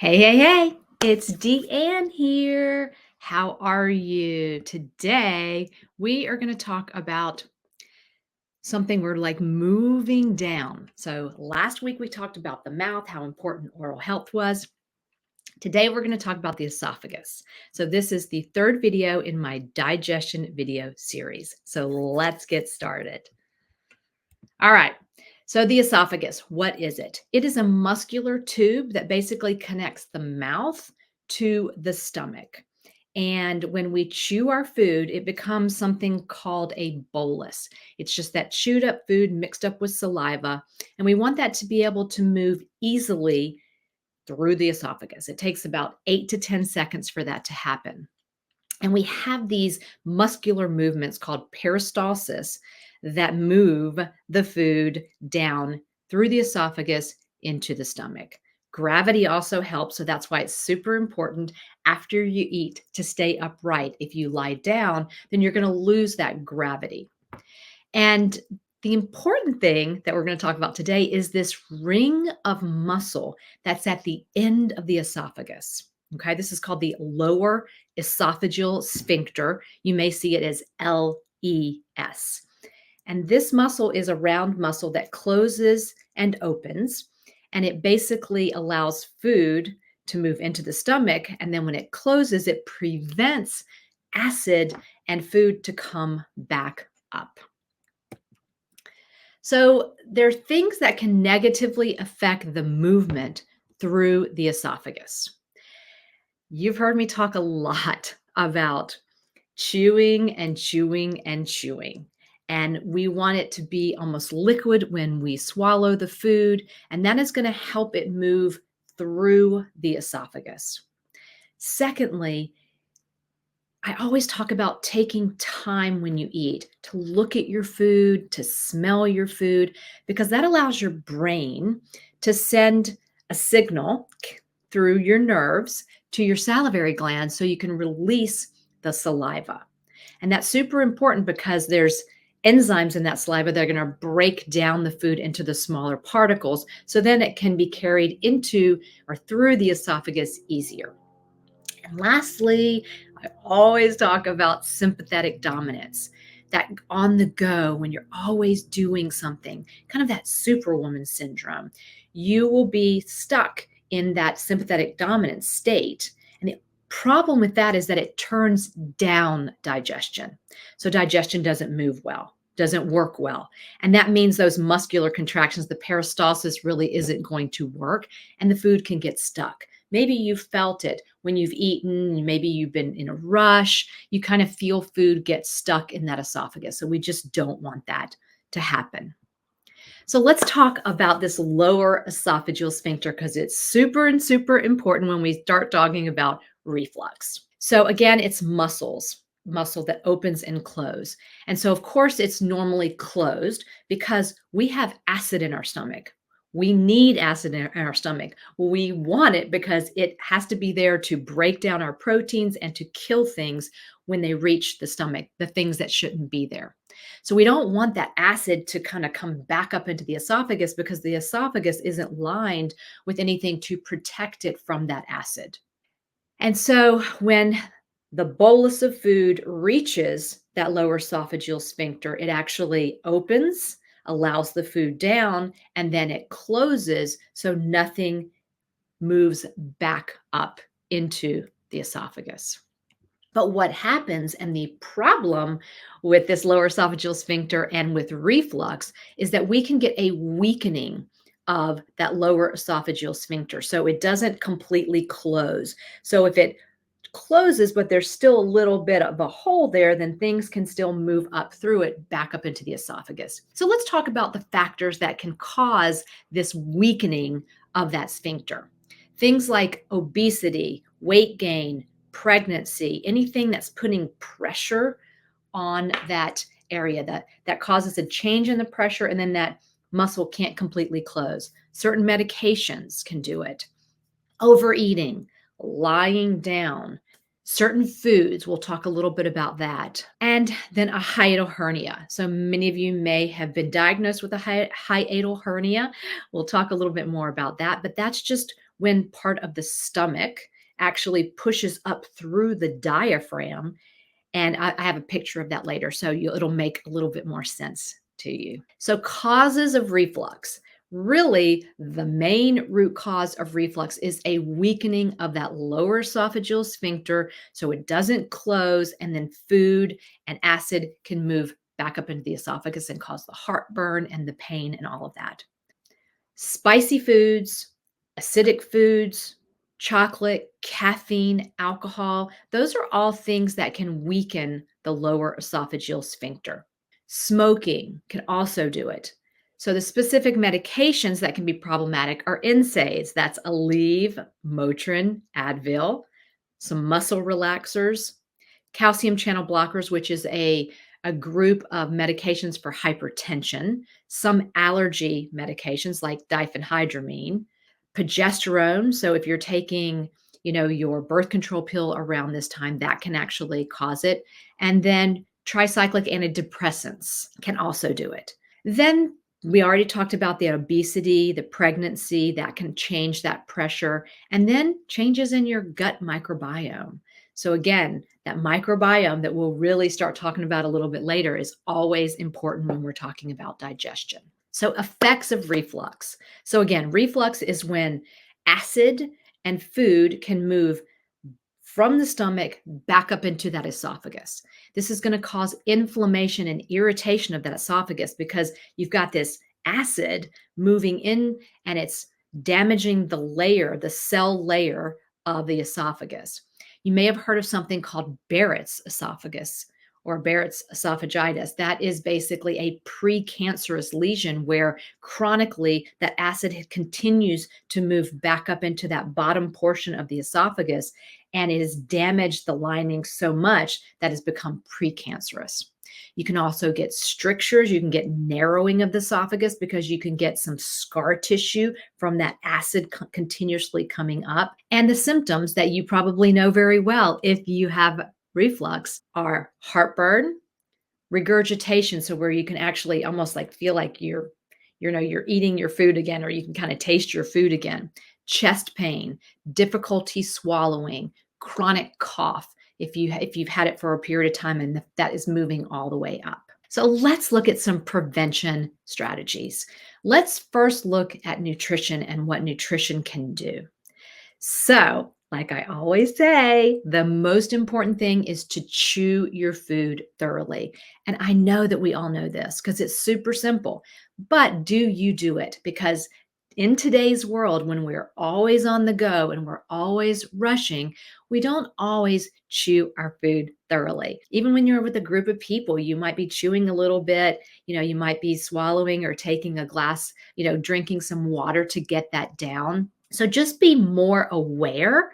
Hey, it's Deanne here. How are you? Today, we are going to talk about something we're like moving down. So, last week we talked about the mouth, how important oral health was. Today, we're going to talk about the esophagus. So, this is the third video in my digestion video series. So, let's get started. All right. So, the esophagus, what is it? It is a muscular tube that basically connects the mouth to the stomach. And when we chew our food, it becomes something called a bolus. It's just that chewed up food mixed up with saliva. And we want that to be able to move easily through the esophagus. It takes about 8 to 10 seconds for that to happen. And we have these muscular movements called peristalsis that move the food down through the esophagus into the stomach. Gravity also helps, so that's why it's super important after you eat to stay upright. If you lie down, then you're going to lose that gravity. And the important thing that we're going to talk about today is this ring of muscle that's at the end of the esophagus. Okay, this is called the lower esophageal sphincter. You may see it as LES. And this muscle is a round muscle that closes and opens, and it basically allows food to move into the stomach. And then when it closes, it prevents acid and food to come back up. So there are things that can negatively affect the movement through the esophagus. You've heard me talk a lot about chewing and chewing and chewing. And we want it to be almost liquid when we swallow the food, and that is going to help it move through the esophagus. Secondly, I always talk about taking time when you eat to look at your food, to smell your food, because that allows your brain to send a signal through your nerves to your salivary glands so you can release the saliva. And that's super important because there's enzymes in that saliva that are going to break down the food into the smaller particles. So then it can be carried into or through the esophagus easier. And lastly, I always talk about sympathetic dominance, that on the go, when you're always doing something, kind of that superwoman syndrome, you will be stuck in that sympathetic dominance state. And the problem with that is that it turns down digestion. So digestion doesn't move well, doesn't work well. And that means those muscular contractions, the peristalsis really isn't going to work, and the food can get stuck. Maybe you felt it when you've eaten, maybe you've been in a rush, you kind of feel food get stuck in that esophagus. So we just don't want that to happen. So let's talk about this lower esophageal sphincter because it's super important when we start talking about reflux. So again, it's muscle that opens and closes. And so of course it's normally closed because we have acid in our stomach. We need acid in our stomach. We want it because it has to be there to break down our proteins and to kill things when they reach the stomach, the things that shouldn't be there. So we don't want that acid to kind of come back up into the esophagus because the esophagus isn't lined with anything to protect it from that acid. And so when the bolus of food reaches that lower esophageal sphincter, it actually opens, allows the food down, and then it closes so nothing moves back up into the esophagus. But what happens, and the problem with this lower esophageal sphincter and with reflux, is that we can get a weakening of that lower esophageal sphincter. So it doesn't completely close. So if it closes, but there's still a little bit of a hole there, then things can still move up through it back up into the esophagus. So let's talk about the factors that can cause this weakening of that sphincter. Things like obesity, weight gain, pregnancy, anything that's putting pressure on that area that causes a change in the pressure, and then that muscle can't completely close. Certain medications can do it. Overeating, lying down, certain foods, we'll talk a little bit about that. And then a hiatal hernia. So many of you may have been diagnosed with a hiatal hernia. We'll talk a little bit more about that, but that's just when part of the stomach actually pushes up through the diaphragm. And I have a picture of that later, so it'll make a little bit more sense to you. So, causes of reflux. Really, the main root cause of reflux is a weakening of that lower esophageal sphincter so it doesn't close, and then food and acid can move back up into the esophagus and cause the heartburn and the pain and all of that. Spicy foods, acidic foods, chocolate, caffeine, alcohol, those are all things that can weaken the lower esophageal sphincter. Smoking can also do it. So the specific medications that can be problematic are NSAIDs, that's Aleve, Motrin, Advil, some muscle relaxers, calcium channel blockers, which is a group of medications for hypertension, some allergy medications like diphenhydramine, progesterone. So if you're taking, your birth control pill around this time, that can actually cause it. And then tricyclic antidepressants can also do it. Then we already talked about the obesity, the pregnancy, that can change that pressure, and then changes in your gut microbiome. So again, that microbiome that we'll really start talking about a little bit later is always important when we're talking about digestion. So effects of reflux. So again, reflux is when acid and food can move from the stomach back up into that esophagus. This is going to cause inflammation and irritation of that esophagus because you've got this acid moving in and it's damaging the cell layer of the esophagus. You may have heard of something called Barrett's esophagus or Barrett's esophagitis. That is basically a precancerous lesion where chronically that acid continues to move back up into that bottom portion of the esophagus, and it has damaged the lining so much that it's become precancerous. You can also get strictures. You can get narrowing of the esophagus because you can get some scar tissue from that acid continuously coming up. And the symptoms that you probably know very well if you have reflux are heartburn, regurgitation, so where you can actually almost like feel like you're eating your food again, or you can kind of taste your food again, chest pain, difficulty swallowing, chronic cough, if you've had it for a period of time and that is moving all the way up. So let's look at some prevention strategies. Let's first look at nutrition and what nutrition can do. So, like I always say, the most important thing is to chew your food thoroughly. And I know that we all know this because it's super simple, but do you do it? Because in today's world, when we're always on the go and we're always rushing, we don't always chew our food thoroughly. Even when you're with a group of people, you might be chewing a little bit, you might be swallowing or taking a glass, drinking some water to get that down. So just be more aware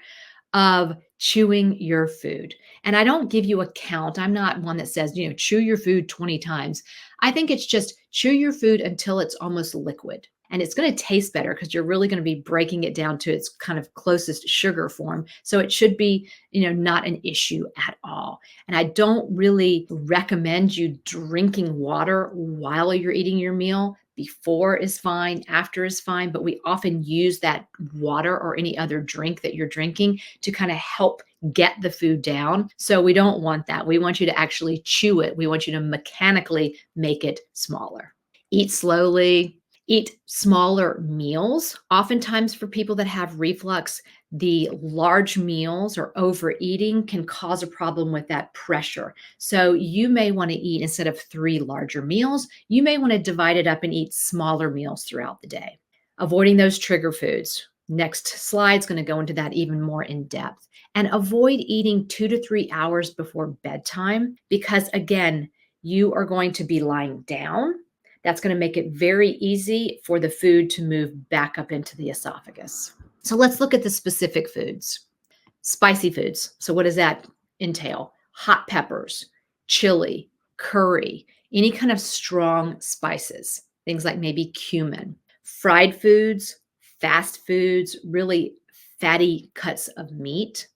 of chewing your food. And I don't give you a count. I'm not one that says, chew your food 20 times. I think it's just chew your food until it's almost liquid. And it's going to taste better because you're really going to be breaking it down to its kind of closest sugar form. So it should be, not an issue at all. And I don't really recommend you drinking water while you're eating your meal. Before is fine, after is fine, but we often use that water or any other drink that you're drinking to kind of help get the food down. So we don't want that. We want you to actually chew it. We want you to mechanically make it smaller. Eat slowly. Eat smaller meals. Oftentimes for people that have reflux, the large meals or overeating can cause a problem with that pressure. So you may want to eat, instead of 3 larger meals, you may want to divide it up and eat smaller meals throughout the day. Avoiding those trigger foods. Next slide's going to go into that even more in depth. And avoid eating 2 to 3 hours before bedtime because, again, you are going to be lying down. That's going to make it very easy for the food to move back up into the esophagus. So let's look at the specific foods. Spicy foods. So what does that entail? Hot peppers, chili, curry, any kind of strong spices, things like maybe cumin. Fried foods, fast foods, really fatty cuts of meat,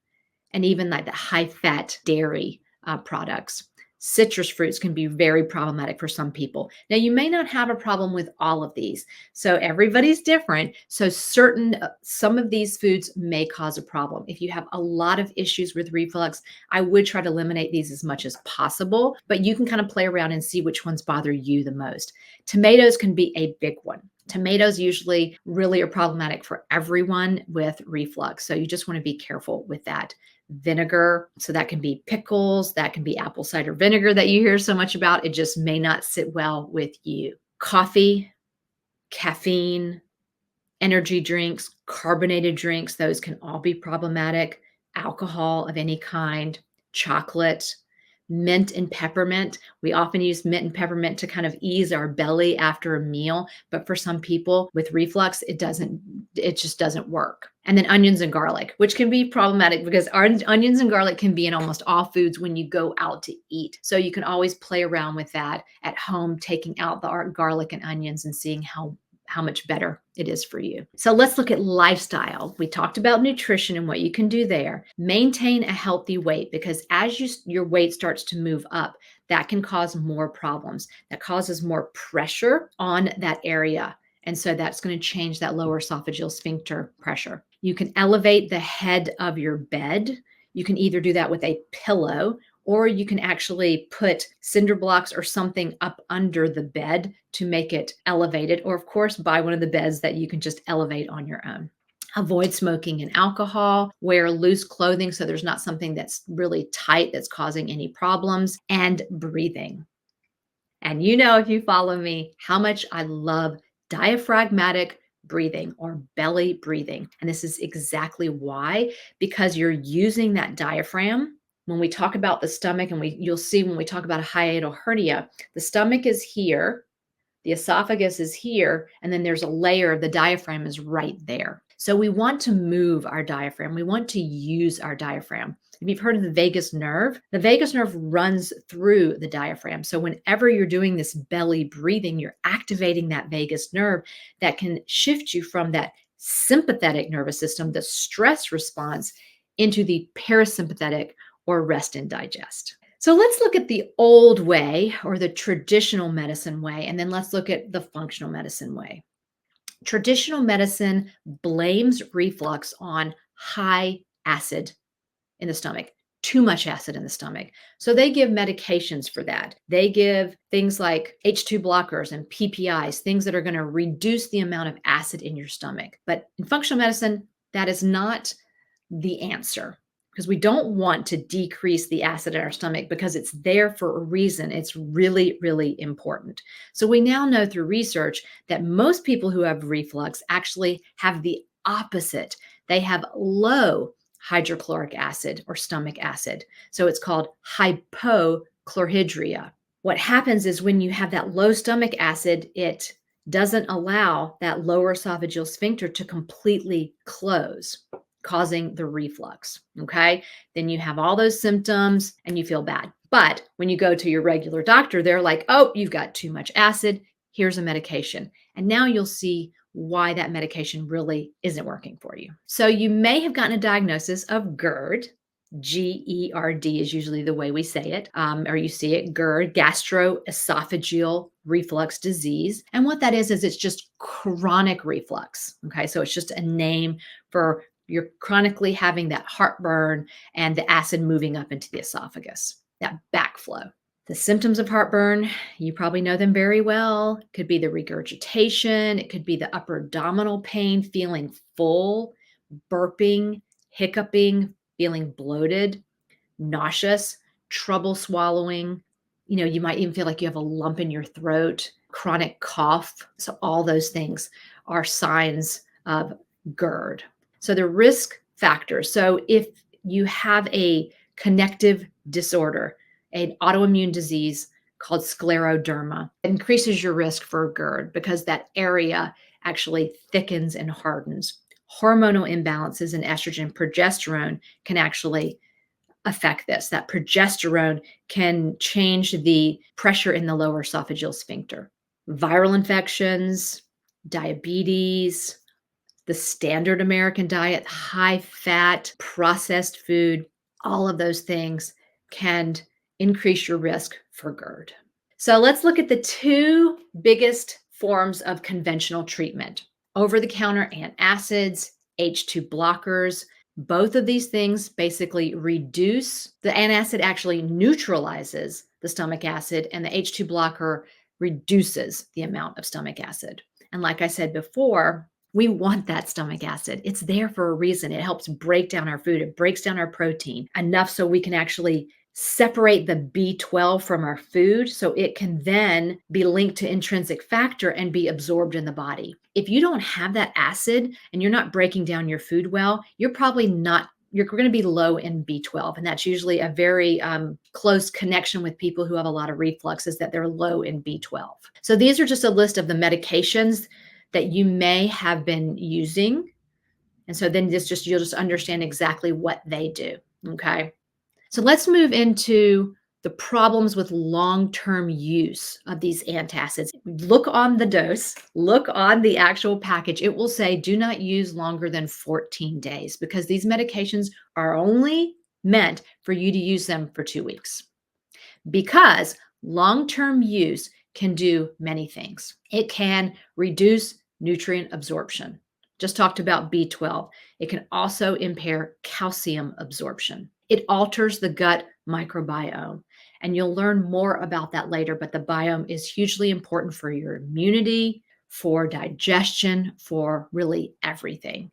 and even like the high-fat dairy products. Citrus fruits can be very problematic for some people. Now, you may not have a problem with all of these. So everybody's different. So some of these foods may cause a problem. If you have a lot of issues with reflux, I would try to eliminate these as much as possible, but you can kind of play around and see which ones bother you the most. Tomatoes can be a big one. Tomatoes usually really are problematic for everyone with reflux. So you just want to be careful with that. Vinegar, so that can be pickles, that can be apple cider vinegar that you hear so much about. It just may not sit well with you. Coffee, caffeine, energy drinks, carbonated drinks, those can all be problematic. Alcohol of any kind, chocolate, mint and peppermint. We often use mint and peppermint to kind of ease our belly after a meal, but for some people with reflux, it just doesn't work. And then onions and garlic, which can be problematic because onions and garlic can be in almost all foods when you go out to eat. So you can always play around with that at home, taking out the garlic and onions and seeing how much better it is for you. So let's look at lifestyle. We talked about nutrition and what you can do there. Maintain a healthy weight, because as your weight starts to move up, that can cause more problems. That causes more pressure on that area. And so that's going to change that lower esophageal sphincter pressure. You can elevate the head of your bed. You can either do that with a pillow, or you can actually put cinder blocks or something up under the bed to make it elevated, or of course, buy one of the beds that you can just elevate on your own. Avoid smoking and alcohol. Wear loose clothing so there's not something that's really tight that's causing any problems. And breathing. And you know, if you follow me, how much I love diaphragmatic breathing or belly breathing. And this is exactly why, because you're using that diaphragm. When we talk about the stomach, and you'll see when we talk about a hiatal hernia, the stomach is here, the esophagus is here, and then there's a layer of the diaphragm is right there. So we want to move our diaphragm. We want to use our diaphragm. If you've heard of the vagus nerve runs through the diaphragm. So whenever you're doing this belly breathing, you're activating that vagus nerve that can shift you from that sympathetic nervous system, the stress response, into the parasympathetic or rest and digest. So let's look at the old way, or the traditional medicine way, and then let's look at the functional medicine way. Traditional medicine blames reflux on high acid in the stomach, too much acid in the stomach. So they give medications for that. They give things like H2 blockers and PPIs, things that are going to reduce the amount of acid in your stomach. But in functional medicine, that is not the answer, because we don't want to decrease the acid in our stomach, because it's there for a reason. It's really, really important. So we now know through research that most people who have reflux actually have the opposite. They have low hydrochloric acid or stomach acid. So it's called hypochlorhydria. What happens is when you have that low stomach acid, it doesn't allow that lower esophageal sphincter to completely close, causing the reflux. Okay. Then you have all those symptoms and you feel bad. But when you go to your regular doctor, they're like, oh, you've got too much acid. Here's a medication. And now you'll see why that medication really isn't working for you. So you may have gotten a diagnosis of GERD. GERD is usually the way we say it, or you see it, GERD, gastroesophageal reflux disease. And what that is it's just chronic reflux. Okay. So it's just a name for you're chronically having that heartburn and the acid moving up into the esophagus, that backflow. The symptoms of heartburn, you probably know them very well. It could be the regurgitation. It could be the upper abdominal pain, feeling full, burping, hiccuping, feeling bloated, nauseous, trouble swallowing. You know, you might even feel like you have a lump in your throat, chronic cough. So all those things are signs of GERD. So the risk factors. So if you have a connective disorder, an autoimmune disease called scleroderma, it increases your risk for GERD because that area actually thickens and hardens. Hormonal imbalances in estrogen, progesterone can actually affect this. That progesterone can change the pressure in the lower esophageal sphincter. Viral infections, diabetes, the standard American diet, high fat, processed food, all of those things can increase your risk for GERD. So let's look at the two biggest forms of conventional treatment: over the counter antacids, H2 blockers. Both of these things basically reduce the antacid, actually neutralizes the stomach acid, and the H2 blocker reduces the amount of stomach acid. And like I said before, we want that stomach acid. It's there for a reason. It helps break down our food, it breaks down our protein enough so we can actually separate the B12 from our food so it can then be linked to intrinsic factor and be absorbed in the body. If you don't have that acid and you're not breaking down your food well, you're probably not. You're going to be low in B12. And that's usually a very close connection with people who have a lot of reflux, is that they're low in B12. So these are just a list of the medications that you may have been using. And so then you'll just understand exactly what they do. Okay. So let's move into the problems with long-term use of these antacids. Look on the dose, look on the actual package. It will say do not use longer than 14 days because these medications are only meant for you to use them for 2 weeks. Because long-term use can do many things. It can reduce nutrient absorption. Just talked about B12. It can also impair calcium absorption. It alters the gut microbiome. And you'll learn more about that later, but the biome is hugely important for your immunity, for digestion, for really everything.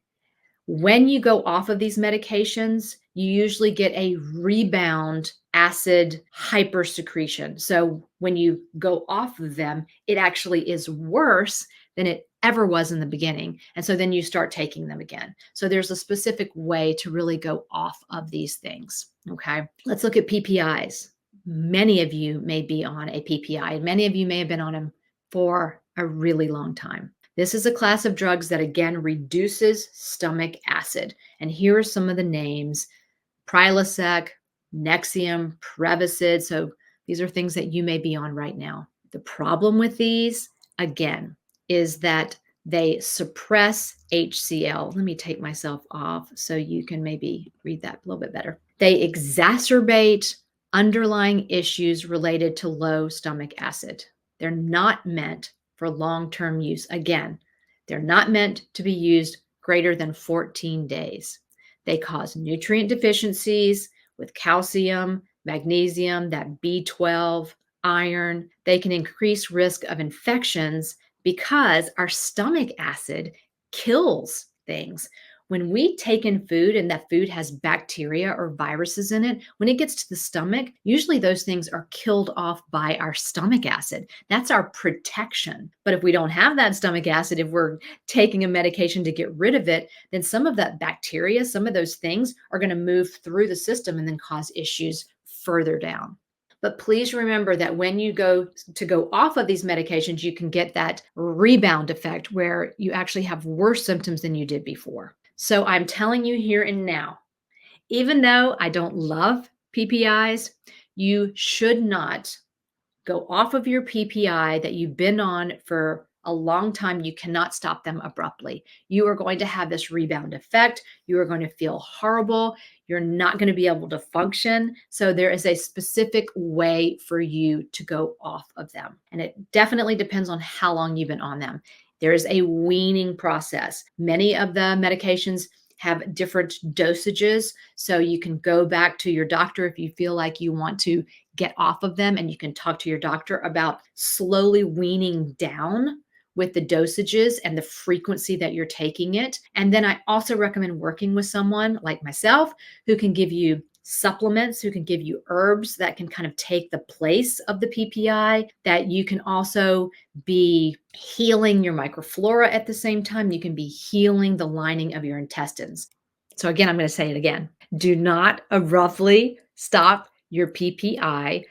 When you go off of these medications, you usually get a rebound acid hypersecretion. So when you go off of them, it actually is worse than it ever was in the beginning. And so then you start taking them again. So there's a specific way to really go off of these things. Okay. Let's look at PPIs. Many of you may be on a PPI, and many of you may have been on them for a really long time. This is a class of drugs that, again, reduces stomach acid. And here are some of the names: Prilosec, Nexium, Prevacid. So these are things that you may be on right now. The problem with these, again, is that they suppress HCl. Let me take myself off so you can maybe read that a little bit better. They exacerbate underlying issues related to low stomach acid. They're not meant for long-term use. Again, they're not meant to be used greater than 14 days. They cause nutrient deficiencies with calcium, magnesium, that B12, iron. They can increase risk of infections because our stomach acid kills things. When we take in food and that food has bacteria or viruses in it, when it gets to the stomach, usually those things are killed off by our stomach acid. That's our protection. But if we don't have that stomach acid, if we're taking a medication to get rid of it, then some of that bacteria, some of those things are going to move through the system and then cause issues further down. But please remember that when you go off of these medications, you can get that rebound effect where you actually have worse symptoms than you did before. So I'm telling you here and now, even though I don't love PPIs, you should not go off of your PPI that you've been on for a long time. You cannot stop them abruptly. You are going to have this rebound effect. You are going to feel horrible. You're not going to be able to function. So there is a specific way for you to go off of them. And it definitely depends on how long you've been on them. There is a weaning process. Many of the medications have different dosages. So you can go back to your doctor if you feel like you want to get off of them, and you can talk to your doctor about slowly weaning down with the dosages and the frequency that you're taking it. And then I also recommend working with someone like myself who can give you supplements, who can give you herbs that can kind of take the place of the PPI, that you can also be healing your microflora at the same time. You can be healing the lining of your intestines. So again, I'm going to say it again. Do not abruptly stop your PPI.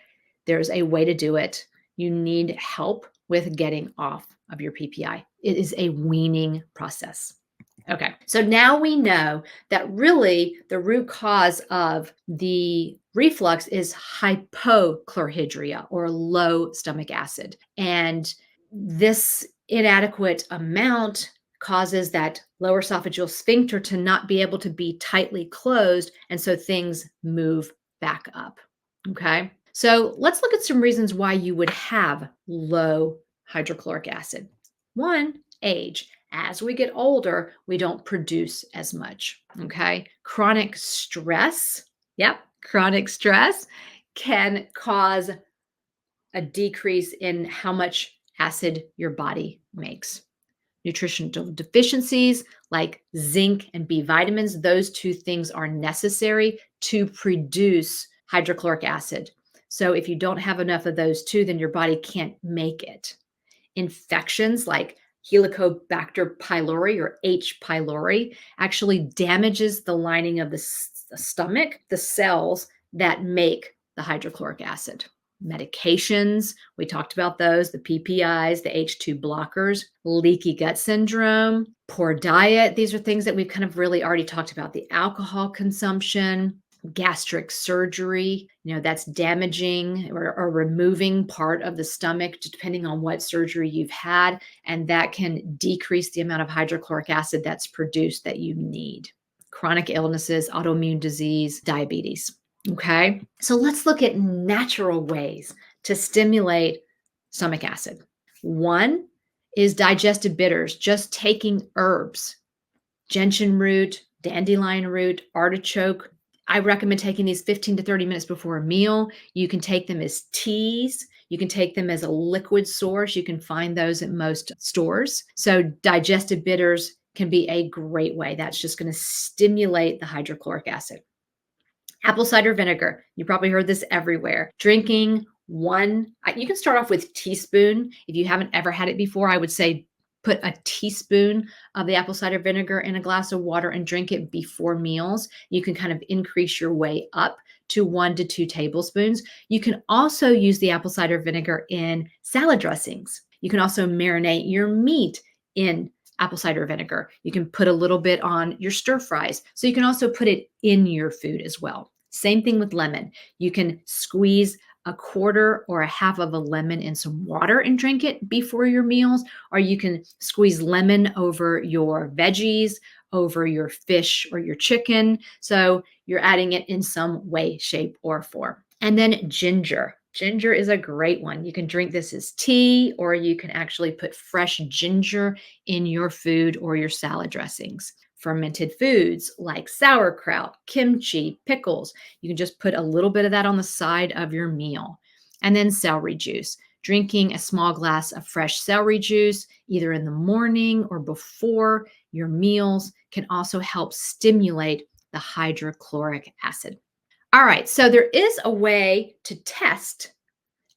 There's a way to do it. You need help with getting off of your PPI. It is a weaning process. Okay, so now we know that really the root cause of the reflux is hypochlorhydria, or low stomach acid. And this inadequate amount causes that lower esophageal sphincter to not be able to be tightly closed. And so things move back up. Okay. So let's look at some reasons why you would have low hydrochloric acid. One, age. As we get older, we don't produce as much. Okay. Chronic stress. Yep. Chronic stress can cause a decrease in how much acid your body makes. Nutritional deficiencies like zinc and B vitamins, those two things are necessary to produce hydrochloric acid. So if you don't have enough of those two, then your body can't make it. Infections like Helicobacter pylori or H. pylori actually damages the lining of the stomach, the cells that make the hydrochloric acid. Medications, we talked about those, the PPIs, the H2 blockers, leaky gut syndrome, poor diet. These are things that we've kind of really already talked about. The alcohol consumption, gastric surgery, that's damaging or removing part of the stomach, depending on what surgery you've had. And that can decrease the amount of hydrochloric acid that's produced that you need. Chronic illnesses, autoimmune disease, diabetes. Okay. So let's look at natural ways to stimulate stomach acid. One is digestive bitters, just taking herbs, gentian root, dandelion root, artichoke. I recommend taking these 15 to 30 minutes before a meal. You can take them as teas. You can take them as a liquid source. You can find those at most stores. So digestive bitters can be a great way. That's just going to stimulate the hydrochloric acid. Apple cider vinegar. You probably heard this everywhere. Drinking you can start off with teaspoon. If you haven't ever had it before, I would say put a teaspoon of the apple cider vinegar in a glass of water and drink it before meals. You can kind of increase your way up to 1 to 2 tablespoons. You can also use the apple cider vinegar in salad dressings. You can also marinate your meat in apple cider vinegar. You can put a little bit on your stir fries. So you can also put it in your food as well. Same thing with lemon. You can squeeze a quarter or a half of a lemon in some water and drink it before your meals, or you can squeeze lemon over your veggies, over your fish or your chicken. So you're adding it in some way, shape, or form. And then ginger. Ginger is a great one. You can drink this as tea, or you can actually put fresh ginger in your food or your salad dressings. Fermented foods like sauerkraut, kimchi, pickles. You can just put a little bit of that on the side of your meal. And then celery juice. Drinking a small glass of fresh celery juice, either in the morning or before your meals, can also help stimulate the hydrochloric acid. All right, so there is a way to test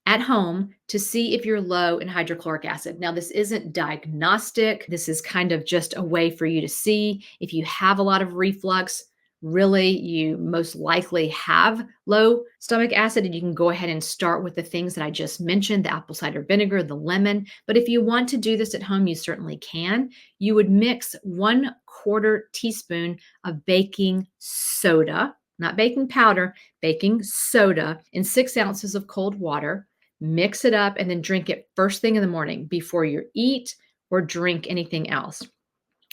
at home to see if you're low in hydrochloric acid. Now, this isn't diagnostic. This is kind of just a way for you to see if you have a lot of reflux. Really, you most likely have low stomach acid, and you can go ahead and start with the things that I just mentioned, the apple cider vinegar, the lemon. But if you want to do this at home, you certainly can. You would mix 1/4 teaspoon of baking soda, not baking powder, baking soda, in 6 ounces of cold water. Mix it up and then drink it first thing in the morning before you eat or drink anything else.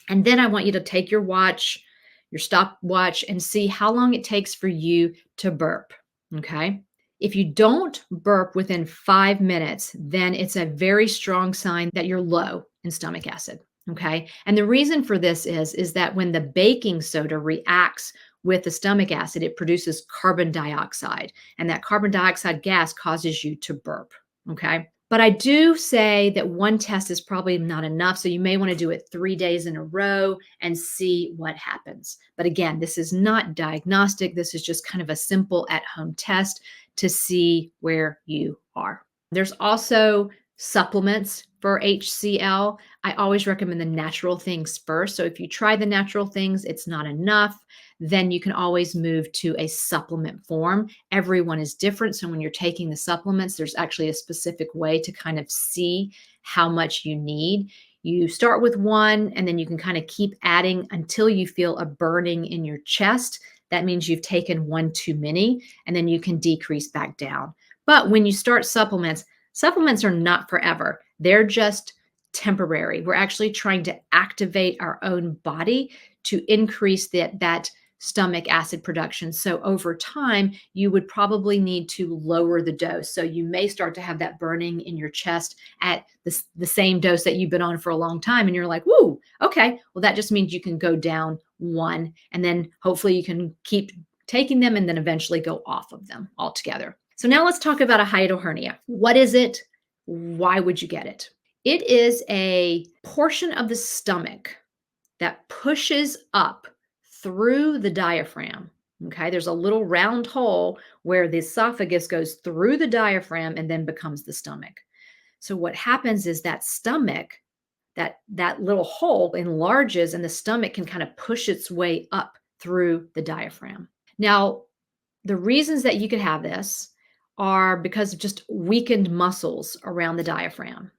And then I want you to take your watch, your stopwatch, and see how long it takes for you to burp. Okay. If you don't burp within 5 minutes, then it's a very strong sign that you're low in stomach acid. Okay. And the reason for this is that when the baking soda reacts with the stomach acid, it produces carbon dioxide, and that carbon dioxide gas causes you to burp. Okay. But I do say that one test is probably not enough. So you may want to do it 3 days in a row and see what happens. But again, this is not diagnostic. This is just kind of a simple at-home test to see where you are. There's also supplements for HCl. I always recommend the natural things first. So if you try the natural things, it's not enough, then you can always move to a supplement form. Everyone is different. So when you're taking the supplements, there's actually a specific way to kind of see how much you need. You start with one, and then you can kind of keep adding until you feel a burning in your chest. That means you've taken one too many, and then you can decrease back down. But when you start supplements are not forever. They're just temporary. We're actually trying to activate our own body to increase that stomach acid production. So over time, you would probably need to lower the dose. So you may start to have that burning in your chest at the same dose that you've been on for a long time. And you're like, woo, okay. Well, that just means you can go down one, and then hopefully you can keep taking them and then eventually go off of them altogether. So now let's talk about a hiatal hernia. What is it? Why would you get it? It is a portion of the stomach that pushes up through the diaphragm. Okay, there's a little round hole where the esophagus goes through the diaphragm and then becomes the stomach. So what happens is that stomach, that little hole enlarges and the stomach can kind of push its way up through the diaphragm. Now, the reasons that you could have this are because of just weakened muscles around the diaphragm.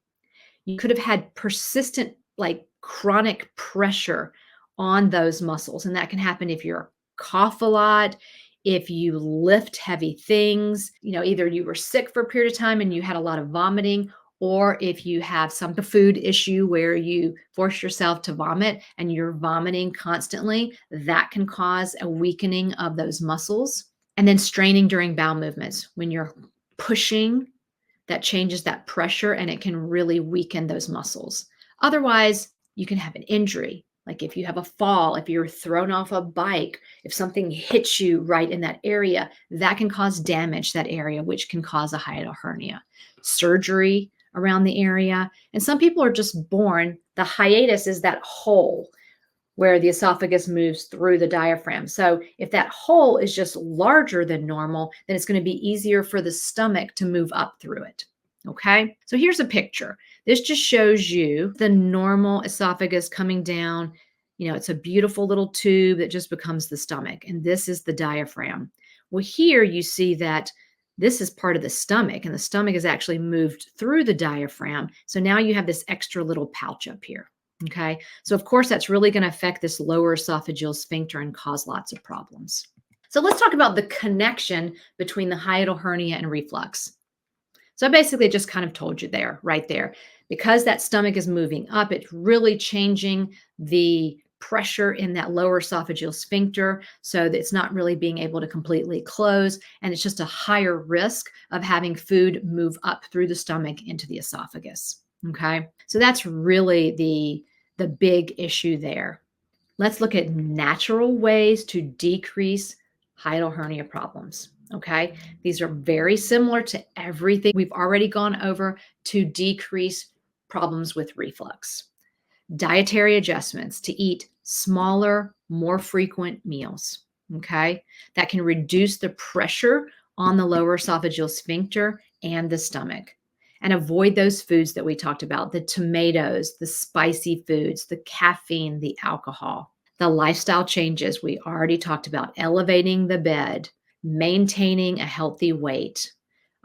You could have had persistent, like chronic pressure on those muscles. And that can happen if you cough a lot, if you lift heavy things, either you were sick for a period of time and you had a lot of vomiting, or if you have some food issue where you force yourself to vomit and you're vomiting constantly, that can cause a weakening of those muscles. And then straining during bowel movements. When you're pushing, that changes that pressure and it can really weaken those muscles. Otherwise, you can have an injury. Like if you have a fall, if you're thrown off a bike, if something hits you right in that area, that can cause damage to that area, which can cause a hiatal hernia. Surgery around the area. And some people are just born, the hiatus is that hole where the esophagus moves through the diaphragm. So if that hole is just larger than normal, then it's going to be easier for the stomach to move up through it. Okay, so here's a picture. This just shows you the normal esophagus coming down. It's a beautiful little tube that just becomes the stomach. And this is the diaphragm. Well, here you see that this is part of the stomach, and the stomach is actually moved through the diaphragm. So now you have this extra little pouch up here. Okay, so of course that's really going to affect this lower esophageal sphincter and cause lots of problems. So let's talk about the connection between the hiatal hernia and reflux. So I basically just kind of told you there, right there. Because that stomach is moving up, it's really changing the pressure in that lower esophageal sphincter so that it's not really being able to completely close. And it's just a higher risk of having food move up through the stomach into the esophagus. Okay, so that's really the big issue there. Let's look at natural ways to decrease hiatal hernia problems. Okay, these are very similar to everything we've already gone over to decrease problems with reflux. Dietary adjustments to eat smaller, more frequent meals. Okay, that can reduce the pressure on the lower esophageal sphincter and the stomach. And avoid those foods that we talked about, the tomatoes, the spicy foods, the caffeine, the alcohol. The lifestyle changes we already talked about, elevating the bed, maintaining a healthy weight,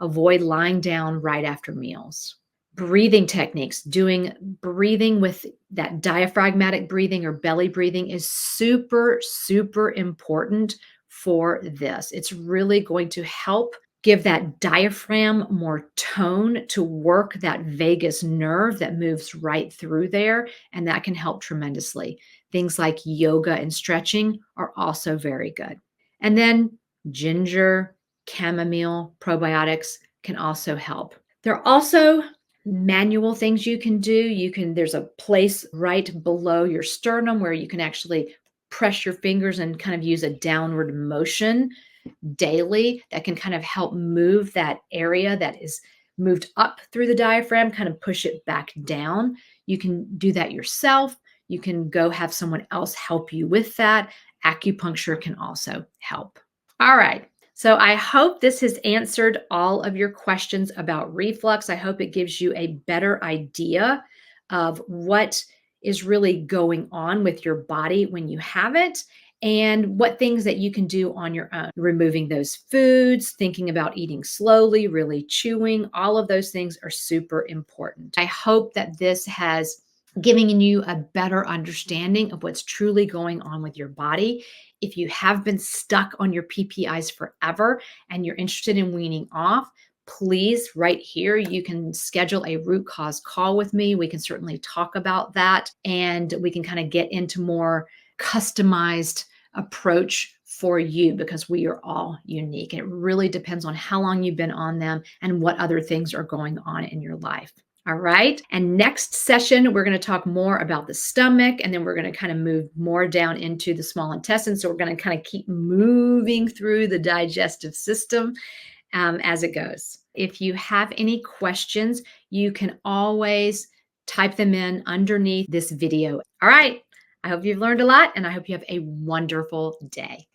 avoid lying down right after meals. Breathing techniques, doing breathing with that diaphragmatic breathing or belly breathing is super, super important for this. It's really going to help give that diaphragm more tone to work that vagus nerve that moves right through there, and that can help tremendously. Things like yoga and stretching are also very good. And then ginger, chamomile, probiotics can also help. There are also manual things you can do. There's a place right below your sternum where you can actually press your fingers and kind of use a downward motion daily that can kind of help move that area that is moved up through the diaphragm, kind of push it back down. You can do that yourself. You can go have someone else help you with that. Acupuncture can also help. All right. So I hope this has answered all of your questions about reflux. I hope it gives you a better idea of what is really going on with your body when you have it, and what things that you can do on your own. Removing those foods, thinking about eating slowly, really chewing, all of those things are super important. I hope that this has given you a better understanding of what's truly going on with your body. If you have been stuck on your PPIs forever and you're interested in weaning off, please, right here, you can schedule a root cause call with me. We can certainly talk about that, and we can kind of get into more customized approach for you because we are all unique. It really depends on how long you've been on them and what other things are going on in your life. All right. And next session, we're going to talk more about the stomach, and then we're going to kind of move more down into the small intestine. So we're going to kind of keep moving through the digestive system as it goes. If you have any questions, you can always type them in underneath this video. All right. I hope you've learned a lot, and I hope you have a wonderful day.